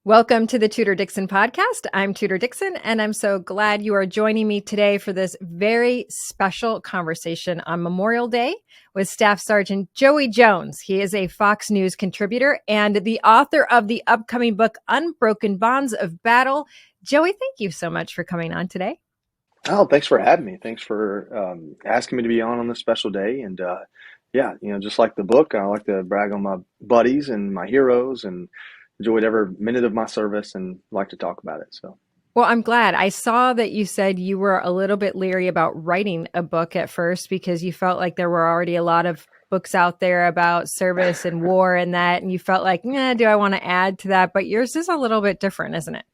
Welcome to the Tudor Dixon Podcast. I'm Tudor Dixon, and I'm so glad you are joining me today for this very special conversation on Memorial Day with Staff Sergeant Joey Jones. He is a Fox News contributor and the author of the upcoming book, Unbroken Bounds of Battle. Joey, thank you so much for coming on today. Oh, thanks for having me. Thanks for asking me to be on this special day. And yeah, just like the book, I like to brag on my buddies and my heroes and enjoyed every minute of my service and like to talk about it. So, Well, I'm glad. I saw that you said you were a little bit leery about writing a book at first because you felt like there were already a lot of books out there about service and war and that, and you felt like, do I want to add to that? But yours is a little bit different, isn't it?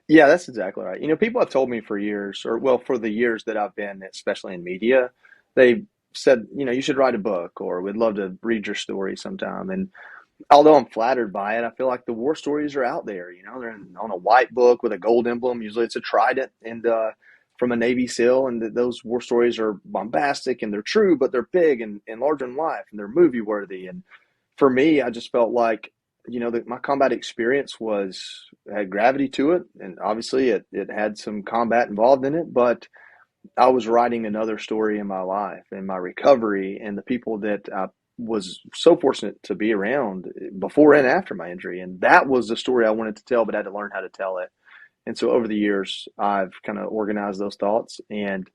yeah, that's exactly right. People have told me for years, or well, for the years that I've been, especially in media, they said, you should write a book or we'd love to read your story sometime. And although I'm flattered by it, I feel like the war stories are out there. They're on a white book with a gold emblem. Usually it's a trident and from a Navy SEAL. And those war stories are bombastic and they're true, but they're big and larger than life and they're movie worthy. And for me, I just felt like, that my combat experience had gravity to it. And obviously it had some combat involved in it, but I was writing another story in my life and my recovery and the people that I was so fortunate to be around before and after my injury. And that was the story I wanted to tell, but I had to learn how to tell it. And so over the years, I've kind of organized those thoughts and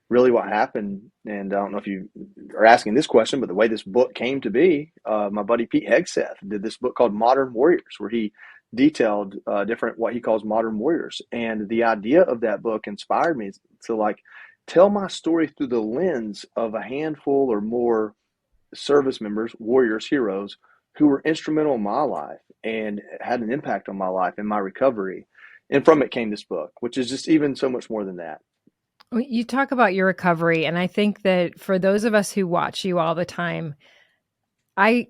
really what happened. And I don't know if you are asking this question, but the way this book came to be, my buddy Pete Hegseth did this book called Modern Warriors, where he detailed different, what he calls modern warriors. And the idea of that book inspired me to tell my story through the lens of a handful or more service members, warriors, heroes who were instrumental in my life and had an impact on my life and my recovery. And from it came this book, which is just even so much more than that. You talk about your recovery, and I think that for those of us who watch you all the time, I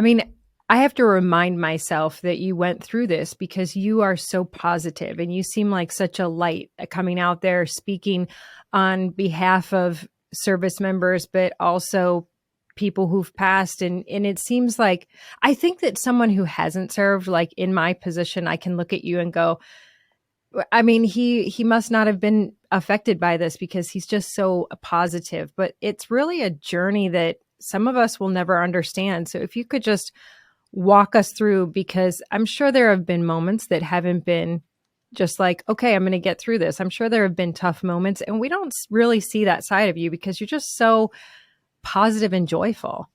mean, I have to remind myself that you went through this because you are so positive and you seem like such a light coming out there speaking on behalf of service members, but also people who've passed. And it seems like, I think that someone who hasn't served, like in my position, I can look at you and go, I mean, he must not have been affected by this because he's just so positive, but it's really a journey that some of us will never understand. So if you could just walk us through, because I'm sure there have been moments that haven't been just like, okay, I'm going to get through this. I'm sure there have been tough moments and we don't really see that side of you because you're just so positive and joyful.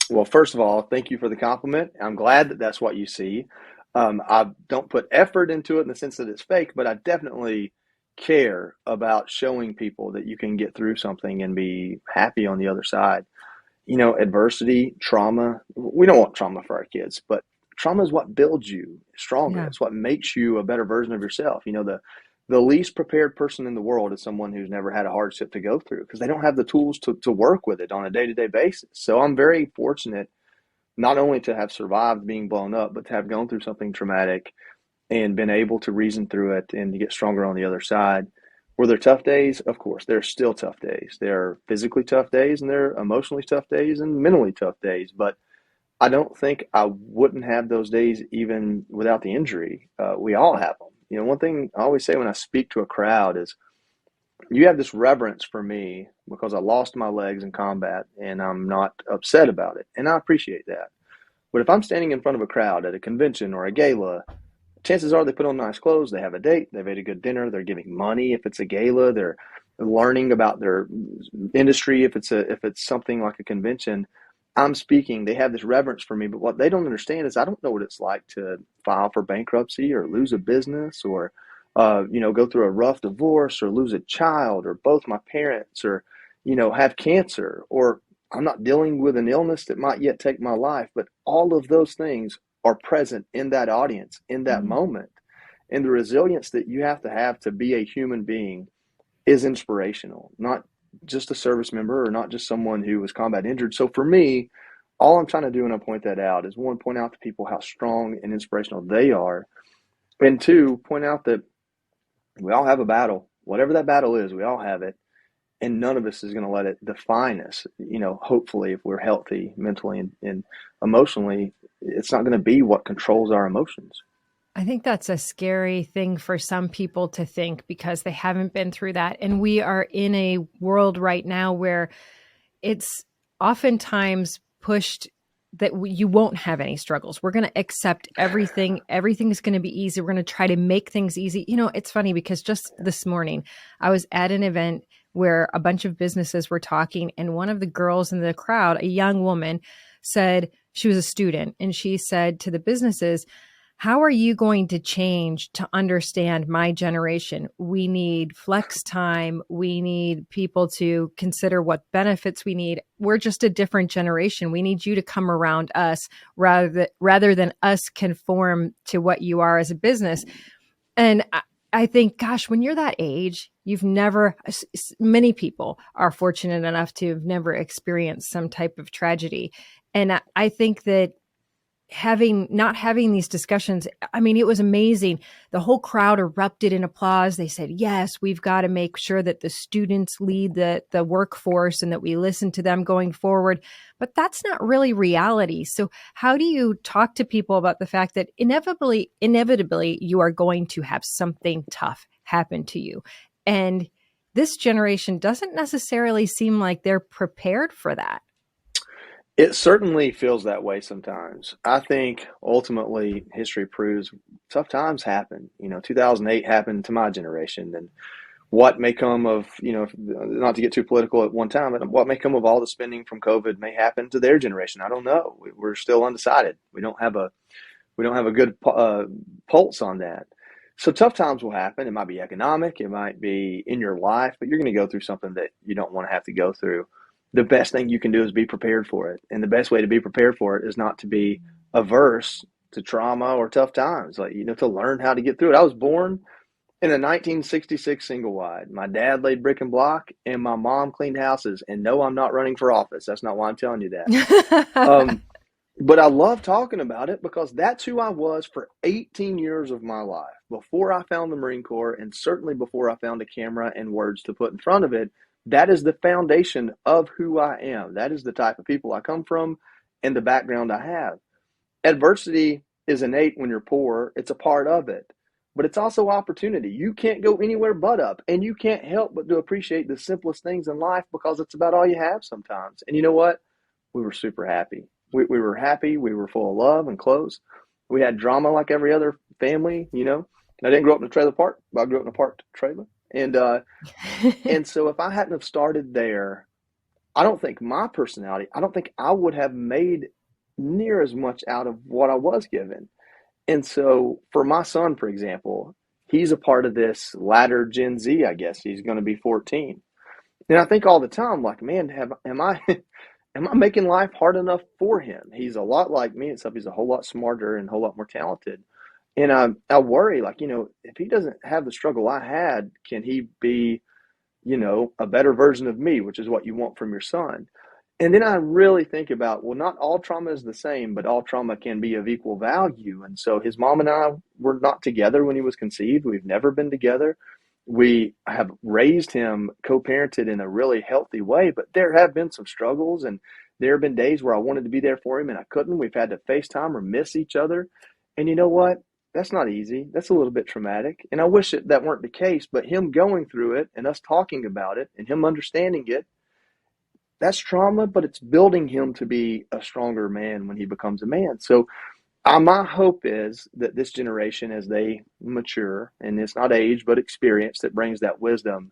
Well, first of all, thank you for the compliment. I'm glad that that's what you see. I don't put effort into it in the sense that it's fake, but I definitely care about showing people that you can get through something and be happy on the other side. Adversity, trauma, we don't want trauma for our kids, but trauma is what builds you stronger. Yeah. It's what makes you a better version of yourself. The least prepared person in the world is someone who's never had a hardship to go through because they don't have the tools to work with it on a day-to-day basis. So I'm very fortunate not only to have survived being blown up, but to have gone through something traumatic and been able to reason through it and to get stronger on the other side. Were there tough days? Of course, there are still tough days. There are physically tough days and there are emotionally tough days and mentally tough days. But I don't think I wouldn't have those days even without the injury. We all have them. One thing I always say when I speak to a crowd is you have this reverence for me because I lost my legs in combat and I'm not upset about it. And I appreciate that. But if I'm standing in front of a crowd at a convention or a gala, chances are they put on nice clothes, they have a date, they've ate a good dinner, they're giving money if it's a gala, they're learning about their industry if it's something like a convention. I'm speaking, they have this reverence for me, but what they don't understand is I don't know what it's like to file for bankruptcy or lose a business or go through a rough divorce or lose a child or both my parents or have cancer, or I'm not dealing with an illness that might yet take my life, but all of those things are present in that audience in that moment. And the resilience that you have to be a human being is inspirational, not just a service member or not just someone who was combat injured. So for me, all I'm trying to do when I point that out is one, point out to people how strong and inspirational they are. And two, point out that we all have a battle. Whatever that battle is, we all have it. And none of us is going to let it define us. Hopefully, if we're healthy mentally and emotionally, it's not going to be what controls our emotions. I think that's a scary thing for some people to think because they haven't been through that. And we are in a world right now where it's oftentimes pushed that you won't have any struggles. We're going to accept everything. Everything is going to be easy. We're going to try to make things easy. You know, it's funny because just this morning I was at an event where a bunch of businesses were talking, and one of the girls in the crowd, a young woman, said, she was a student, and she said to the businesses, how are you going to change to understand my generation? We need flex time. We need people to consider what benefits we need. We're just a different generation. We need you to come around us rather than us conform to what you are as a business. And I think, gosh, when you're that age, many people are fortunate enough to have never experienced some type of tragedy. And I think that not having these discussions, I mean, it was amazing. The whole crowd erupted in applause. They said, yes, we've got to make sure that the students lead the workforce and that we listen to them going forward. But that's not really reality. So how do you talk to people about the fact that inevitably, you are going to have something tough happen to you? And this generation doesn't necessarily seem like they're prepared for that. It certainly feels that way sometimes. I think ultimately history proves tough times happen. 2008 happened to my generation, and what may come of, not to get too political at one time, but what may come of all the spending from COVID may happen to their generation. I don't know. We're still undecided. We don't have a good pulse on that. So tough times will happen. It might be economic. It might be in your life, but you're going to go through something that you don't want to have to go through. The best thing you can do is be prepared for it. And the best way to be prepared for it is not to be averse to trauma or tough times, to learn how to get through it. I was born in a 1966 single wide. My dad laid brick and block and my mom cleaned houses. And no, I'm not running for office. That's not why I'm telling you that. But I love talking about it because that's who I was for 18 years of my life, before I found the Marine Corps, and certainly before I found a camera and words to put in front of it. That is the foundation of who I am. That is the type of people I come from and the background I have. Adversity is innate when you're poor. It's a part of it. But it's also opportunity. You can't go anywhere but up. And you can't help but to appreciate the simplest things in life because it's about all you have sometimes. And you know what? We were super happy. We were happy. We were full of love and close. We had drama like every other family, I didn't grow up in a trailer park, but I grew up in a parked trailer. And so if I hadn't have started there, I don't think I would have made near as much out of what I was given. And so for my son, for example, he's a part of this latter Gen Z, I guess. He's going to be 14. And I think all the time, like, man, am I making life hard enough for him? He's a lot like me, except he's a whole lot smarter and a whole lot more talented. And I worry, if he doesn't have the struggle I had, can he be, a better version of me, which is what you want from your son. And then I really think about, well, not all trauma is the same, but all trauma can be of equal value. And so his mom and I were not together when he was conceived. We've never been together. We have raised him co-parented in a really healthy way, but there have been some struggles, and there have been days where I wanted to be there for him and I couldn't. We've had to FaceTime or miss each other. And you know what? That's not easy. That's a little bit traumatic. And I wish that weren't the case, but him going through it and us talking about it and him understanding it, that's trauma, but it's building him to be a stronger man when he becomes a man. So my hope is that this generation, as they mature, and it's not age, but experience that brings that wisdom,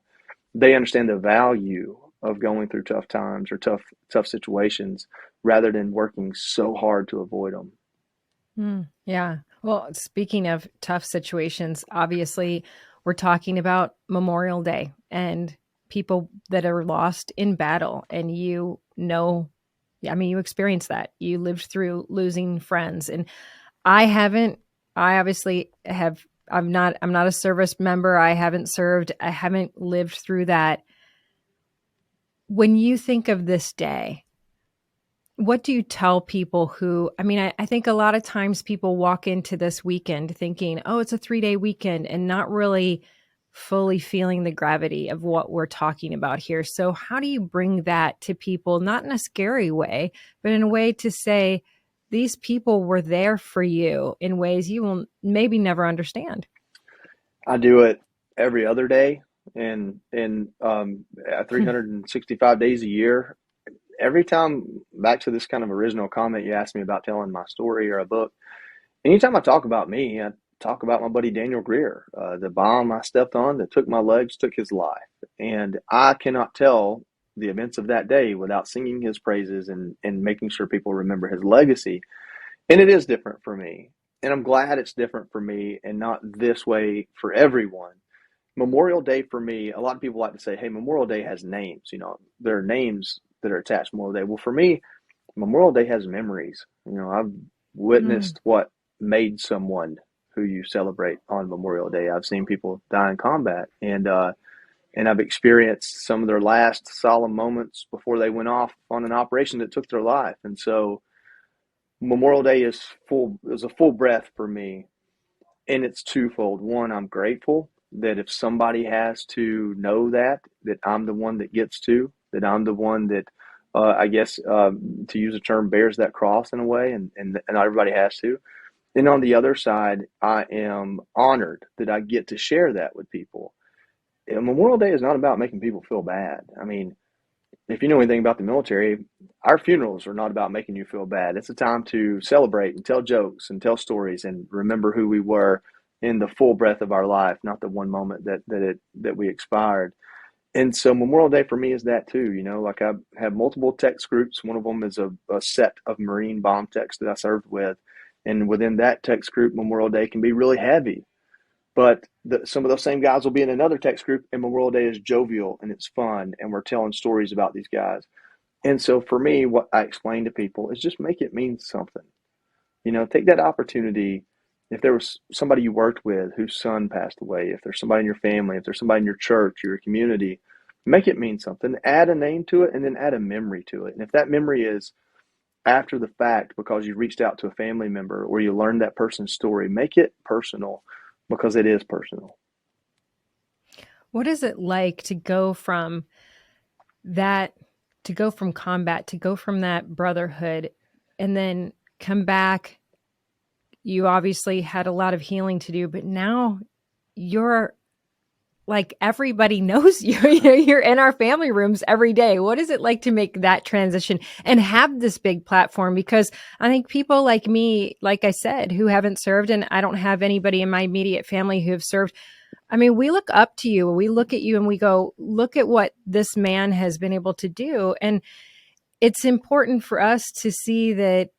they understand the value of going through tough times or tough situations rather than working so hard to avoid them. Yeah. Well, speaking of tough situations, obviously we're talking about Memorial Day and people that are lost in battle. And you experienced that. You lived through losing friends. And I'm not a service member. I haven't served. I haven't lived through that. When you think of this day, what do you tell people who, I think a lot of times people walk into this weekend thinking, oh, it's a 3-day weekend, and not really fully feeling the gravity of what we're talking about here. So how do you bring that to people, not in a scary way, but in a way to say, these people were there for you in ways you will maybe never understand. I do it every other day and 365 days a year. Every time, back to this kind of original comment you asked me about telling my story or a book, anytime I talk about me, I talk about my buddy Daniel Greer, the bomb I stepped on that took my legs, took his life. And I cannot tell the events of that day without singing his praises and making sure people remember his legacy. And it is different for me. And I'm glad it's different for me and not this way for everyone. Memorial Day for me, a lot of people like to say, hey, Memorial Day has names. There are names that are attached to Memorial Day. Well, for me, Memorial Day has memories. I've Mm. witnessed what made someone who you celebrate on Memorial Day. I've seen people die in combat, and I've experienced some of their last solemn moments before they went off on an operation that took their life. And so Memorial Day is a full breath for me, and it's twofold. One, I'm grateful that if somebody has to know that I'm the one that gets to, that I'm the one that I guess to use a term, bears that cross in a way, and not everybody has to. And on the other side, I am honored that I get to share that with people. And Memorial Day is not about making people feel bad. I mean, if you know anything about the military, our funerals are not about making you feel bad. It's a time to celebrate and tell jokes and tell stories and remember who we were in the full breath of our life, not the one moment that we expired. And so Memorial Day for me is that too. Like I have multiple text groups. One of them is a set of Marine bomb techs that I served with. And within that text group, Memorial Day can be really heavy. But some of those same guys will be in another text group, and Memorial Day is jovial and it's fun, and we're telling stories about these guys. And so for me, what I explain to people is just make it mean something. Take that opportunity. If there was somebody you worked with whose son passed away, if there's somebody in your family, if there's somebody in your church, your community, make it mean something. Add a name to it and then add a memory to it. And if that memory is after the fact because you reached out to a family member or you learned that person's story, make it personal because it is personal. What is it like to go from that, to go from combat, to go from that brotherhood, and then come back? You obviously had a lot of healing to do, but now you're like, everybody knows you. You're in our family rooms every day. What is it like to make that transition and have this big platform? Because I think people like me, like I said, who haven't served, and I don't have anybody in my immediate family who have served. I mean, we look up to you. We look at you and we go, look at what this man has been able to do. And it's important for us to see that,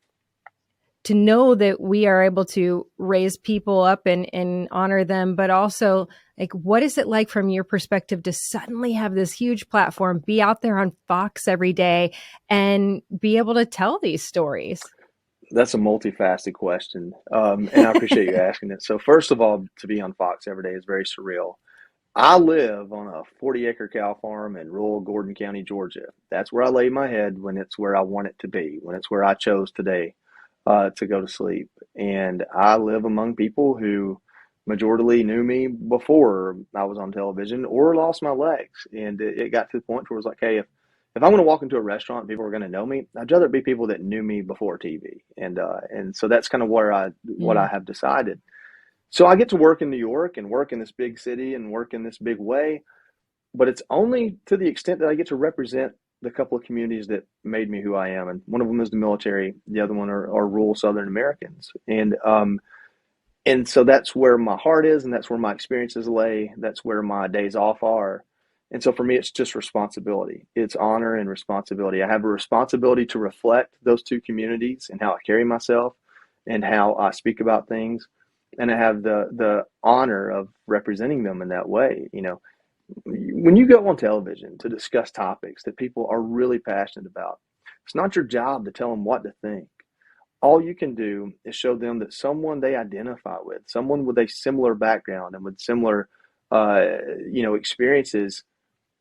to know that we are able to raise people up and honor them, but also, like, what is it like from your perspective to suddenly have this huge platform, be out there on Fox every day and be able to tell these stories? That's a multifaceted question, and I appreciate you asking it. So first of all, to be on Fox every day is very surreal. I live on a 40-acre cow farm in rural Gordon County, Georgia. That's where I lay my head when it's where I want it to be, when it's where I chose today to go to sleep. And I live among people who majorly knew me before I was on television or lost my legs. And it got to the point where it was like, hey, if I'm going to walk into a restaurant and people are going to know me, I'd rather it be people that knew me before TV. And so that's kind of where what I Mm. have decided. So I get to work in New York and work in this big city and work in this big way, but it's only to the extent that I get to represent the couple of communities that made me who I am. And one of them is the military. The other one are rural Southern Americans. And so that's where my heart is, and that's where my experiences lay. That's where my days off are. And so for me, it's just responsibility. It's honor and responsibility. I have a responsibility to reflect those two communities and how I carry myself and how I speak about things. And I have the honor of representing them in that way. When you go on television to discuss topics that people are really passionate about, it's not your job to tell them what to think. All you can do is show them that someone they identify with, someone with a similar background and with similar, uh, experiences,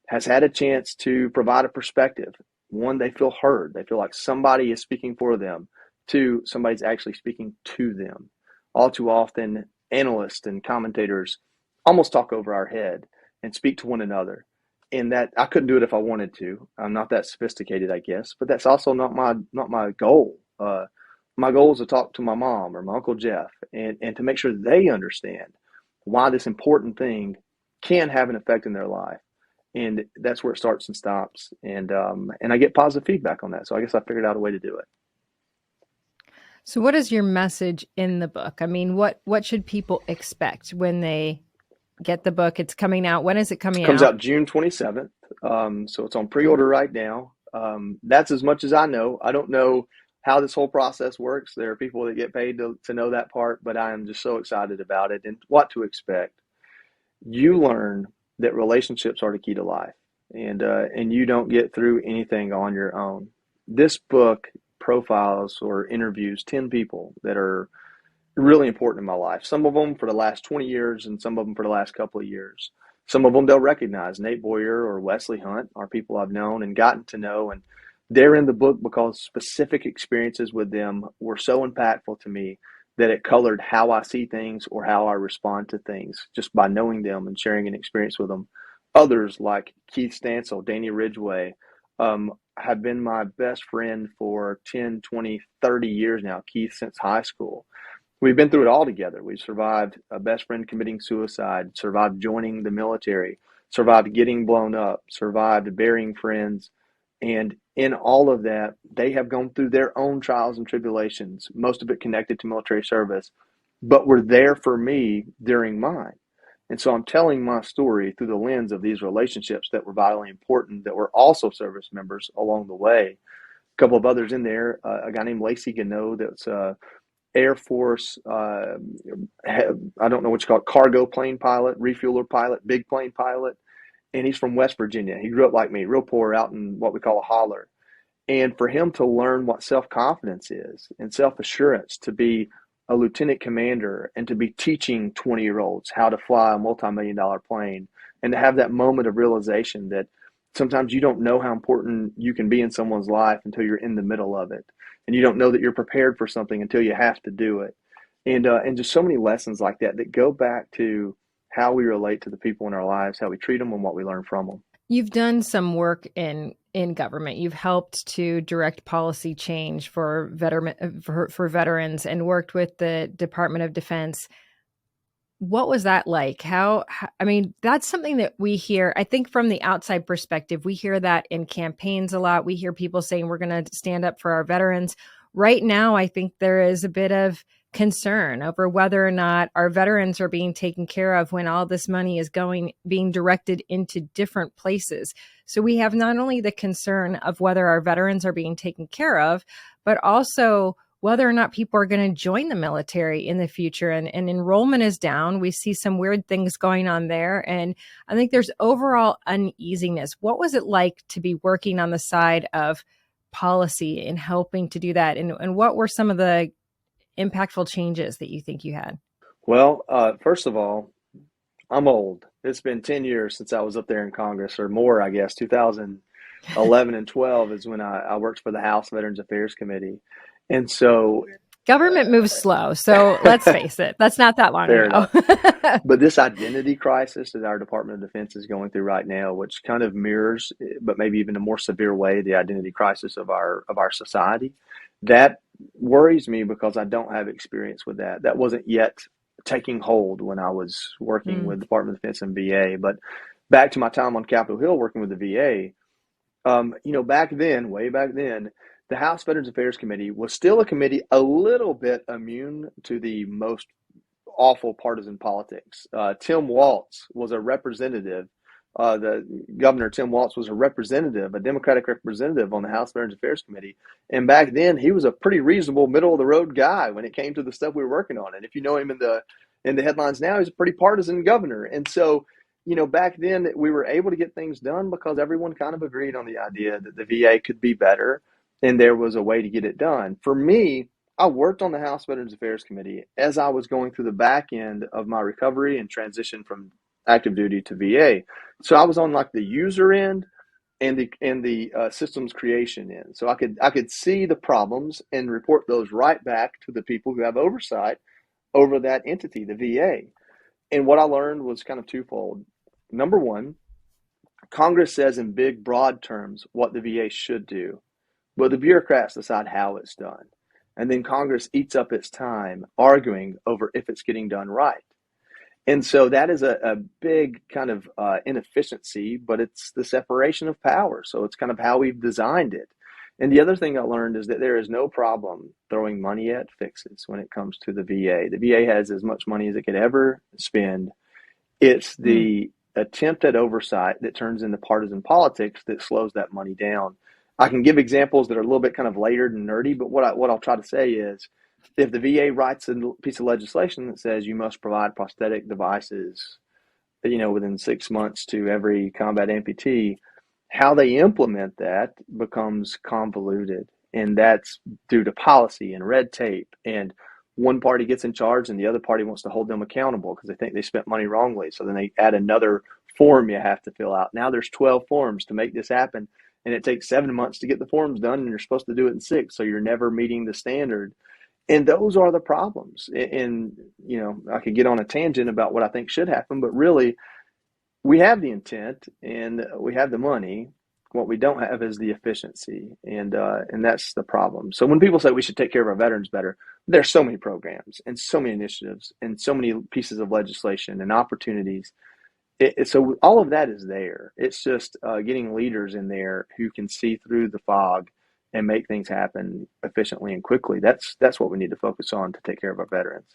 has had a chance to provide a perspective. One, they feel heard. They feel like somebody is speaking for them. Two, somebody's actually speaking to them. All too often, analysts and commentators almost talk over our head and speak to one another. And that I couldn't do it if I wanted to. I'm not that sophisticated, I guess, but that's also not my goal. my goal is to talk to my mom or my Uncle Jeff and to make sure they understand why this important thing can have an effect in their life. And that's where it starts and stops. And I get positive feedback on that. So I guess I figured out a way to do it. So what is your message in the book? I mean, what should people expect when they get the book? It's coming out. When is it coming It comes out? out June 27th. So it's on pre-order right now. That's as much as I know. I don't know how this whole process works. There are people that get paid to know that part, but I am just so excited about it and what to expect. You learn that relationships are the key to life, and you don't get through anything on your own. This book profiles or interviews 10 people that are really important in my life. Some of them for the last 20 years and some of them for the last couple of years. Some of them they'll recognize. Nate Boyer or Wesley Hunt are people I've known and gotten to know, and they're in the book because specific experiences with them were so impactful to me that it colored how I see things or how I respond to things just by knowing them and sharing an experience with them. Others like Keith Stansel, Danny Ridgway, have been my best friend for 10, 20, 30 years now. Keith since high school. We've been through it all together. We've survived a best friend committing suicide, survived joining the military, survived getting blown up, survived burying friends. And in all of that, they have gone through their own trials and tribulations, most of it connected to military service, but were there for me during mine. And so I'm telling my story through the lens of these relationships that were vitally important, that were also service members along the way. A couple of others in there, a guy named Lacey Gano that's Air Force, I don't know what you call it, cargo plane pilot, refueler pilot, big plane pilot. And he's from West Virginia. He grew up like me, real poor out in what we call a holler. And for him to learn what self-confidence is and self-assurance, to be a lieutenant commander and to be teaching 20-year-olds how to fly a multi-million-dollar plane, and to have that moment of realization that sometimes you don't know how important you can be in someone's life until you're in the middle of it. And you don't know that you're prepared for something until you have to do it. And just so many lessons like that that go back to how we relate to the people in our lives, how we treat them, and what we learn from them. You've done some work in government. You've helped to direct policy change for veterans and worked with the Department of Defense. What was that like? I mean, that's something that we hear, I think from the outside perspective, we hear that in campaigns a lot. We hear people saying we're going to stand up for our veterans. Right now, I think there is a bit of concern over whether or not our veterans are being taken care of when all this money is being directed into different places. So we have not only the concern of whether our veterans are being taken care of, but also whether or not people are going to join the military in the future. And enrollment is down. We see some weird things going on there. And I think there's overall uneasiness. What was it like to be working on the side of policy and helping to do that? And what were some of the impactful changes that you think you had? Well, first of all, I'm old. It's been 10 years since I was up there in Congress, or more, I guess. 2011 and 12 is when I worked for the House Veterans Affairs Committee. And so government moves slow. So let's face it, that's not that long ago. But this identity crisis that our Department of Defense is going through right now, which kind of mirrors, but maybe even a more severe way, the identity crisis of our society, that worries me because I don't have experience with that. That wasn't yet taking hold when I was working with Department of Defense and VA. But back to my time on Capitol Hill working with the VA, back then, way back then, the House Veterans Affairs Committee was still a committee a little bit immune to the most awful partisan politics. Tim Walz was a representative. The governor, Tim Walz, was a representative, a Democratic representative on the House Veterans Affairs Committee. And back then, he was a pretty reasonable, middle-of-the-road guy when it came to the stuff we were working on. And if you know him in the headlines now, he's a pretty partisan governor. And so, back then, we were able to get things done because everyone kind of agreed on the idea that the VA could be better, and there was a way to get it done. For me, I worked on the House Veterans Affairs Committee as I was going through the back end of my recovery and transition from active duty to VA. So I was on like the user end and the systems creation end. So I could see the problems and report those right back to the people who have oversight over that entity, the VA. And what I learned was kind of twofold. Number one, Congress says in big, broad terms what the VA should do, but the bureaucrats decide how it's done. And then Congress eats up its time arguing over if it's getting done right. And so that is a big kind of inefficiency, but it's the separation of power. So it's kind of how we've designed it. And the other thing I learned is that there is no problem throwing money at fixes when it comes to the VA. The VA has as much money as it could ever spend. It's the attempt at oversight that turns into partisan politics that slows that money down. I can give examples that are a little bit kind of layered and nerdy, but what I'll try to say is, if the VA writes a piece of legislation that says you must provide prosthetic devices, within 6 months to every combat amputee, how they implement that becomes convoluted. And that's due to policy and red tape. And one party gets in charge and the other party wants to hold them accountable because they think they spent money wrongly. So then they add another form you have to fill out. Now there's 12 forms to make this happen. And it takes 7 months to get the forms done, and you're supposed to do it in 6. So you're never meeting the standard. And those are the problems. And, I could get on a tangent about what I think should happen, but really, we have the intent and we have the money. What we don't have is the efficiency, and that's the problem. So when people say we should take care of our veterans better, there's so many programs and so many initiatives and so many pieces of legislation and opportunities. So all of that is there. It's just getting leaders in there who can see through the fog and make things happen efficiently and quickly. That's what we need to focus on to take care of our veterans.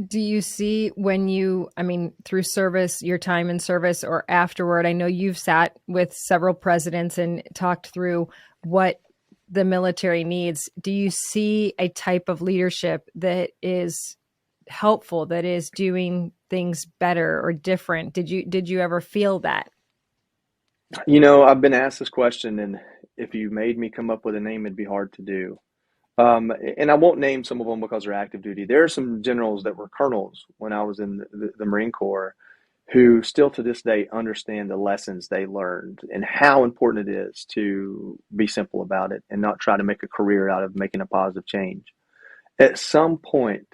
Do you see through service, your time in service or afterward, I know you've sat with several presidents and talked through what the military needs. Do you see a type of leadership that is helpful, that is doing things better or different? Did you ever feel that? I've been asked this question, and if you made me come up with a name, it'd be hard to do. And I won't name some of them because they're active duty. There are some generals that were colonels when I was in the Marine Corps who still to this day understand the lessons they learned and how important it is to be simple about it and not try to make a career out of making a positive change. At some point,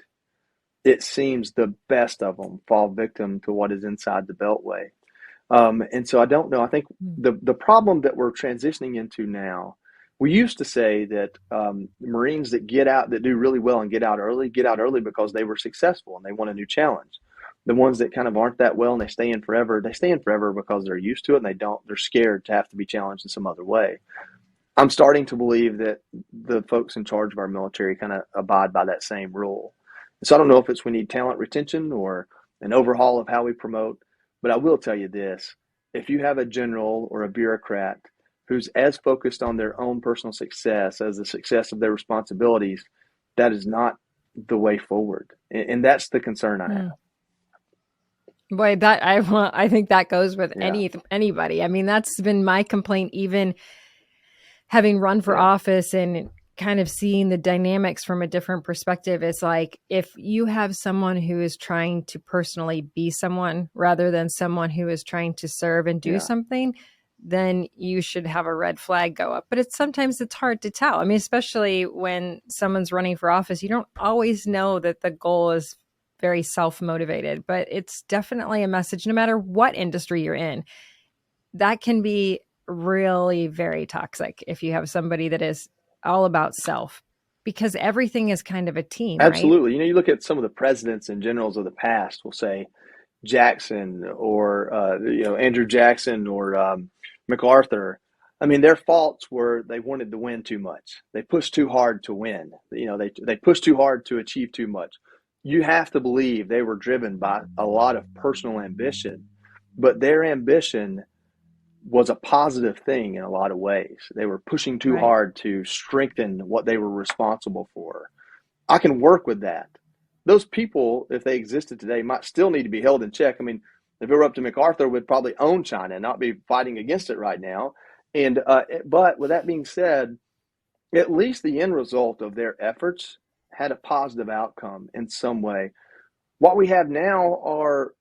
it seems the best of them fall victim to what is inside the Beltway. And so I don't know. I think the problem that we're transitioning into now, we used to say that Marines that get out, that do really well and get out early because they were successful and they want a new challenge. The ones that kind of aren't that well and they stay in forever because they're used to it and they're scared to have to be challenged in some other way. I'm starting to believe that the folks in charge of our military kind of abide by that same rule. So I don't know if we need talent retention or an overhaul of how we promote, but I will tell you this. If you have a general or a bureaucrat who's as focused on their own personal success as the success of their responsibilities, that is not the way forward. And that's the concern I have. Boy, I think that goes with anybody. I mean, that's been my complaint, even having run for office and kind of seeing the dynamics from a different perspective. It's like, if you have someone who is trying to personally be someone rather than someone who is trying to serve and do something, then you should have a red flag go up. But sometimes it's hard to tell. I mean, especially when someone's running for office, you don't always know that the goal is very self-motivated, but it's definitely a message, no matter what industry you're in, that can be really very toxic if you have somebody that is all about self, because everything is kind of a team. Absolutely. Right? You look at some of the presidents and generals of the past, we'll say Jackson or, Andrew Jackson or MacArthur. I mean, their faults were they wanted to win too much. They pushed too hard to win. They pushed too hard to achieve too much. You have to believe they were driven by a lot of personal ambition, but their ambition was a positive thing in a lot of ways. They were pushing too hard to strengthen what they were responsible for. I can work with that. Those people, if they existed today, might still need to be held in check. I mean, if it were up to MacArthur, would probably own China and not be fighting against it right now. And but with that being said, at least the end result of their efforts had a positive outcome in some way. What we have now are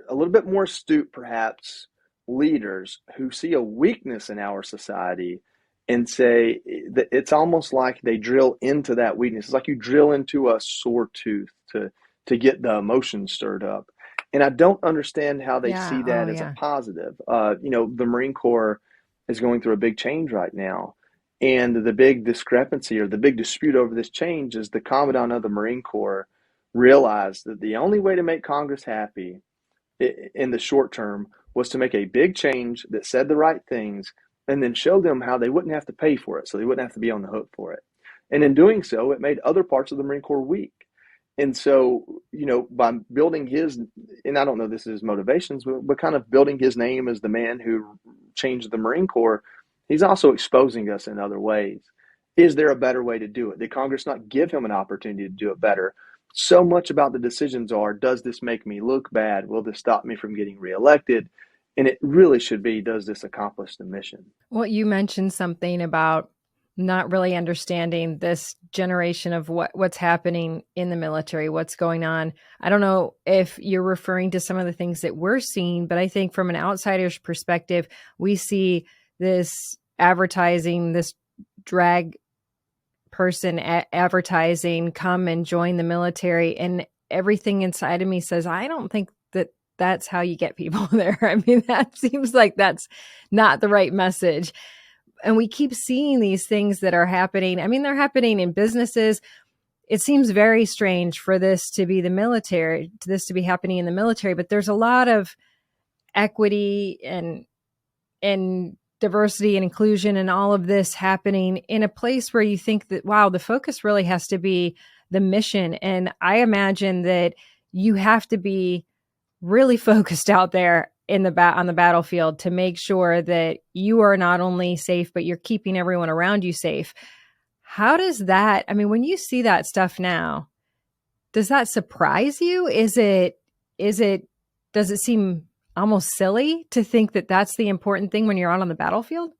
a little bit more astute, perhaps, leaders who see a weakness in our society and say that it's almost like they drill into that weakness. It's like you drill into a sore tooth to get the emotions stirred up. And I don't understand how they see that as a positive. The Marine Corps is going through a big change right now. And the big discrepancy or the big dispute over this change is the Commandant of the Marine Corps realized that the only way to make Congress happy in the short term was to make a big change that said the right things and then show them how they wouldn't have to pay for it, so they wouldn't have to be on the hook for it. And in doing so, it made other parts of the Marine Corps weak. And so, by building his, and I don't know this is his motivations, but kind of building his name as the man who changed the Marine Corps, he's also exposing us in other ways. Is there a better way to do it? Did Congress not give him an opportunity to do it better? So much about the decisions are, does this make me look bad? Will this stop me from getting reelected? And it really should be, does this accomplish the mission? Well, you mentioned something about not really understanding this generation of what's happening in the military, what's going on. I don't know if you're referring to some of the things that we're seeing, but I think from an outsider's perspective, we see this advertising, this drag person advertising, come and join the military. And everything inside of me says, I don't think that that's how you get people there. I mean, that seems like that's not the right message. And we keep seeing these things that are happening. I mean, they're happening in businesses. It seems very strange for this to be the military, to this to be happening in the military, but there's a lot of equity and diversity and inclusion and all of this happening in a place where you think that, wow, the focus really has to be the mission. And I imagine that you have to be really focused out there on the battlefield to make sure that you are not only safe, but you're keeping everyone around you safe. How does that, I mean, when you see that stuff now, does that surprise you? Does it seem almost silly to think that that's the important thing when you're out on the battlefield?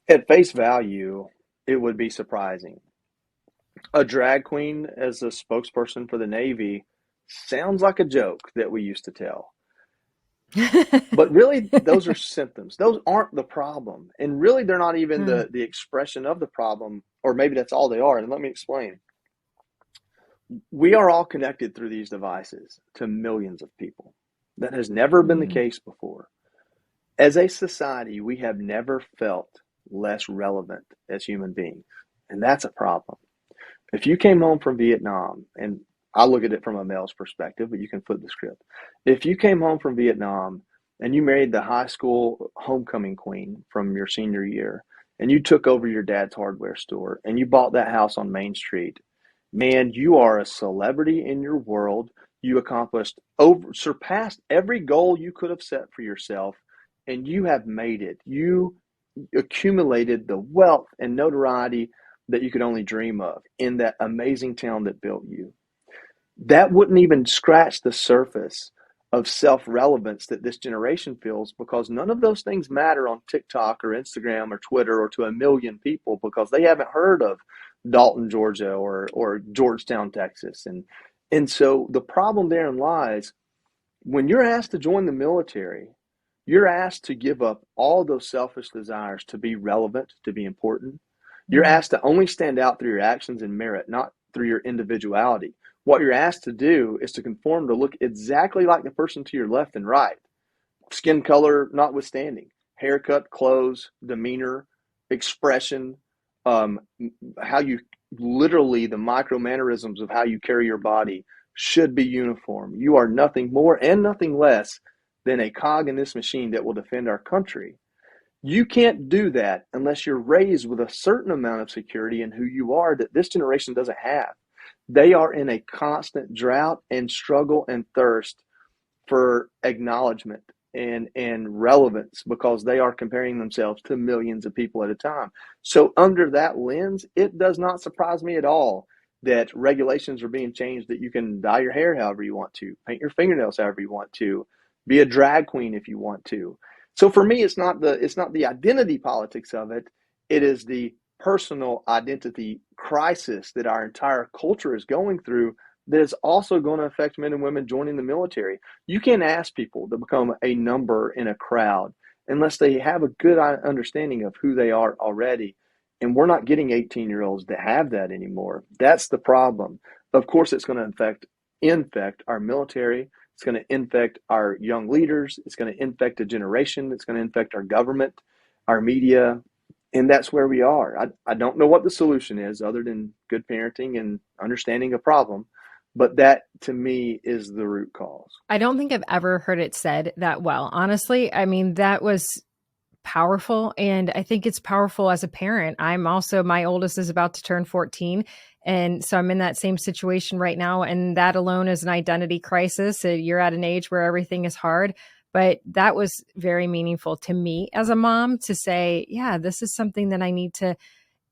At face value, it would be surprising. A drag queen as a spokesperson for the Navy sounds like a joke that we used to tell. But really, those are symptoms. Those aren't the problem. And really, they're not even the expression of the problem, or maybe that's all they are. And let me explain. We are all connected through these devices to millions of people. That has never been the case before. As a society, we have never felt less relevant as human beings. And that's a problem. If you came home from Vietnam, and I look at it from a male's perspective, but you can flip the script. If you came home from Vietnam and you married the high school homecoming queen from your senior year, and you took over your dad's hardware store, and you bought that house on Main Street, man, you are a celebrity in your world. You surpassed every goal you could have set for yourself, and you have made it. You accumulated the wealth and notoriety that you could only dream of in that amazing town that built you. That wouldn't even scratch the surface of self-relevance that this generation feels, because none of those things matter on TikTok or Instagram or Twitter or to a million people, because they haven't heard of Dalton, Georgia or Georgetown, Texas. And so the problem therein lies, when you're asked to join the military, you're asked to give up all those selfish desires to be relevant, to be important. You're asked to only stand out through your actions and merit, not through your individuality. What you're asked to do is to conform to look exactly like the person to your left and right, skin color notwithstanding, haircut, clothes, demeanor, expression, how you literally, the micro mannerisms of how you carry your body should be uniform. You are nothing more and nothing less than a cog in this machine that will defend our country. You can't do that unless you're raised with a certain amount of security in who you are that this generation doesn't have. They are in a constant drought and struggle and thirst for acknowledgement and relevance, because they are comparing themselves to millions of people at a time. So under that lens, it does not surprise me at all that regulations are being changed, that you can dye your hair however you want to, paint your fingernails however you want to, be a drag queen if you want to. So for me, it's not the identity politics of it. It is the personal identity crisis that our entire culture is going through that is also going to affect men and women joining the military. You can't ask people to become a number in a crowd unless they have a good understanding of who they are already. And we're not getting 18-year-olds that have that anymore. That's the problem. Of course, it's going to infect our military. It's going to infect our young leaders. It's going to infect a generation. It's going to infect our government, our media, And that's where we are. I don't know what the solution is other than good parenting and understanding a problem, but that to me is the root cause. I don't think I've ever heard it said that well. Honestly, I mean, that was powerful. And I think it's powerful as a parent. My oldest is about to turn 14. And so I'm in that same situation right now. And that alone is an identity crisis. You're at an age where everything is hard. But that was very meaningful to me as a mom to say, yeah, this is something that I need to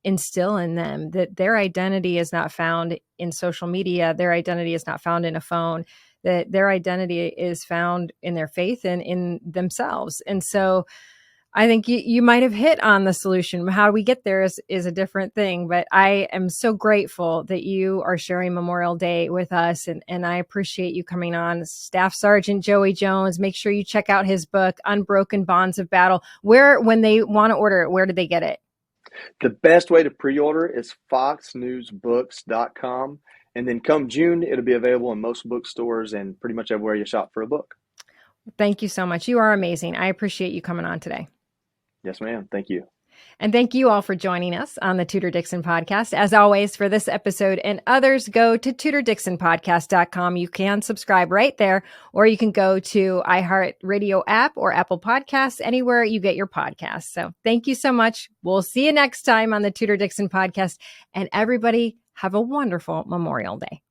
instill in them, that their identity is not found in social media. Their identity is not found in a phone, that their identity is found in their faith and in themselves. And so I think you might have hit on the solution. How we get there is a different thing, but I am so grateful that you are sharing Memorial Day with us. And I appreciate you coming on. Staff Sergeant Joey Jones, make sure you check out his book, Unbroken Bonds of Battle. When they want to order it, where do they get it? The best way to pre-order is foxnewsbooks.com. And then come June, it'll be available in most bookstores and pretty much everywhere you shop for a book. Thank you so much. You are amazing. I appreciate you coming on today. Yes, ma'am. Thank you. And thank you all for joining us on the Tudor Dixon Podcast. As always, for this episode and others, go to TudorDixonPodcast.com. You can subscribe right there, or you can go to iHeartRadio app or Apple Podcasts, anywhere you get your podcasts. So thank you so much. We'll see you next time on the Tudor Dixon Podcast. And everybody, have a wonderful Memorial Day.